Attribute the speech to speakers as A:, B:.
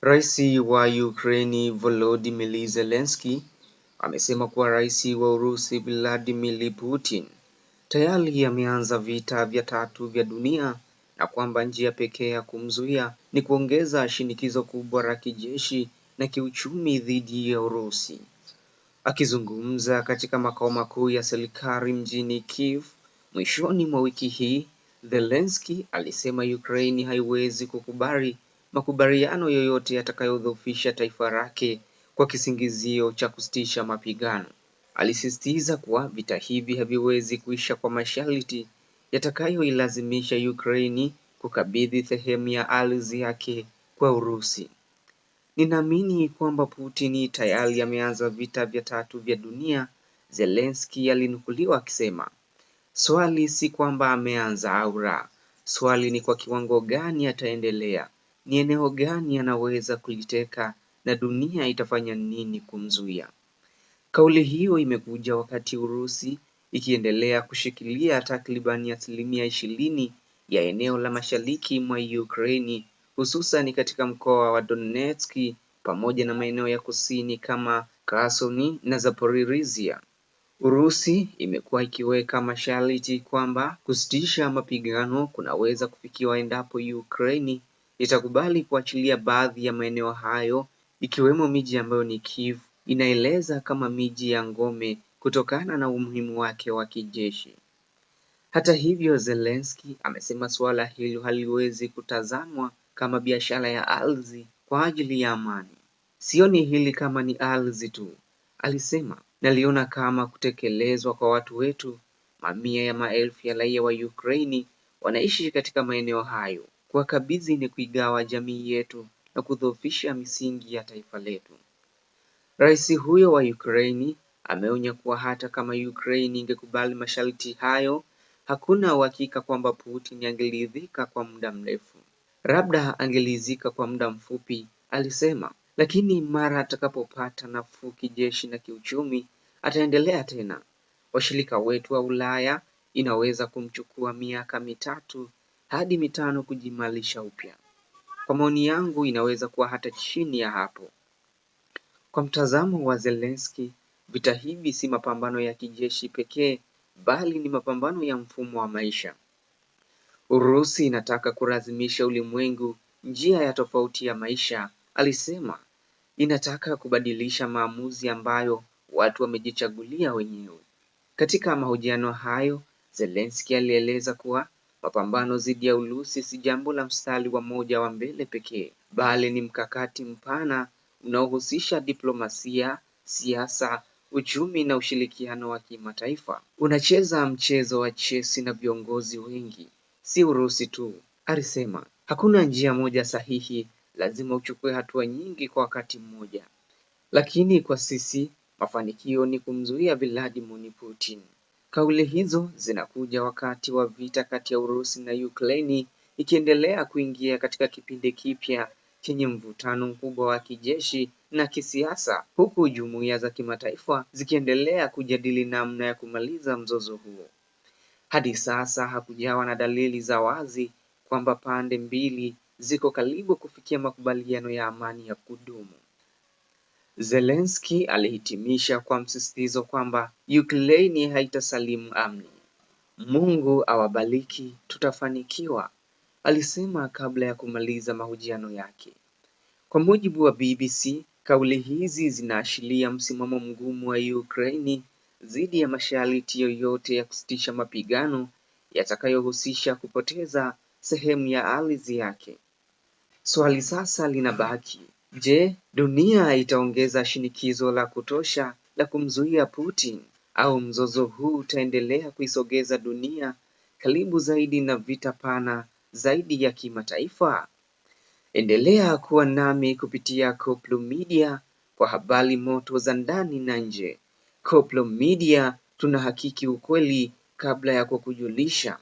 A: Rais wa Ukraine Volodymyr Zelensky amesema kuwa Rais wa Urusi Vladimir Putin tayari ameanza vita vya tatu vya dunia na kwamba njia pekee ya kumzuia ni kuongeza shinikizo kubwa la kijeshi na kiuchumi dhidi ya Urusi. Akizungumza katika makao makuu ya serikali mjini Kiev mwishoni mwa wiki hii, Zelensky alisema Ukraine haiwezi kukubali makubaliano yoyote yatakayodhoofisha taifa lake kwa kisingizio cha kusitisha mapigano. Alisisitiza kuwa vita hivi haviwezi kuisha kwa masharti yatakayoilazimisha Ukraine kukabidhi sehemu ya ardhi yake kwa Urusi. Ninaamini kwamba Putin tayari ameanza vita vya tatu vya dunia, Zelensky alinukuliwa akisema. Swali si kwamba ameanza au la. Swali ni kwa kiwango gani ataendelea, ni eneo gani anaweza kuliteka na dunia itafanya nini kumzuia. Kauli hiyo imekuja wakati Urusi ikiendelea kushikilia takribani 20% ya eneo la mashariki mwa Ukraine, hususan katika mkoa wa Donetsk pamoja na maeneo ya kusini kama Kherson na Zaporizhia. Urusi imekuwa ikiweka masharti kwamba kusitisha mapigano kunaweza kufikiwa endapo Ukraine itakubali kuachilia baadhi ya maeneo hayo, ikiwemo miji ambayo ni Kiev inaeleza kama miji ya ngome kutokana na umuhimu wake wa kijeshi. Hata hivyo, Zelensky amesema suala hilo haliwezi kutazamwa kama biashara ya ardhi kwa ajili ya amani. Sioni hili kama ni ardhi tu, alisema, naliona kama kutekelezwa kwa watu wetu. Mamia ya maelfu ya raia wa Ukraini wanaishi katika maeneo hayo. Kuwakabidhi ni kuigawa jamii yetu na kudhoofisha misingi ya taifa letu. Rais huyo wa Ukraini ameonya kuwa hata kama Ukraini ingekubali masharti hayo, hakuna uhakika kwamba Putin angeridhika kwa muda mrefu. Labda angeridhika kwa muda mfupi, alisema, lakini mara atakapopata nafuu kijeshi na kiuchumi, ataendelea tena. Washirika wetu wa Ulaya inaweza kumchukua miaka 3 hadi 5 kujimarisha upya. Kwa maoni yangu inaweza kuwa hata chini ya hapo. Kwa mtazamo wa Zelensky, vita hivi si mapambano ya kijeshi pekee, bali ni mapambano ya mfumo wa maisha. Urusi inataka kulazimisha ulimwengu njia ya tofauti ya maisha, alisema. Inataka kubadilisha maamuzi ambayo watu wamejichagulia wenyewe. Katika mahojiano hayo, Zelensky alieleza kuwa mapambano dhidi ya Urusi si jambo la mstari wa moja wa mbele pekee, bali ni mkakati mpana unaohusisha diplomasia, siasa, uchumi na ushirikiano wa kimataifa. Unacheza mchezo wa chesi na viongozi wengi, si Urusi tu, alisema. Hakuna njia moja sahihi, lazima uchukue hatua nyingi kwa wakati mmoja. Lakini kwa sisi, mafanikio ni kumzuia Vladimir Putin. Kauli hizo zinakuja wakati wa vita kati ya Urusi na Ukraine ikiendelea kuingia katika kipindi kipya chenye mvutano mkubwa wa kijeshi na kisiasa, huku jumuiya za kimataifa zikiendelea kujadili namna ya kumaliza mzozo huo. Hadi sasa hakujawa na dalili za wazi kwamba pande mbili ziko karibu kufikia makubaliano ya amani ya kudumu. Zelensky alihitimisha kwa msisitizo kwamba Ukraine haitasalimu amri. Mungu awabariki, tutafanikiwa, alisema kabla ya kumaliza mahojiano yake. Kwa mujibu wa BBC, kauli hizi zinaashiria msimamo mgumu wa Ukraine dhidi ya masharti yoyote ya kusitisha mapigano yatakayohusisha kupoteza sehemu ya ardhi yake. Swali sasa linabaki, je, dunia itaongeza shinikizo la kutosha la kumzuia Putin au mzozo huu utaendelea kuisogeza dunia karibu zaidi na vita pana zaidi ya kimataifa? Endelea kuwa nami kupitia Koplo Media kwa habari moto za ndani na nje. Koplo Media, tunahakiki ukweli kabla ya kukujulisha.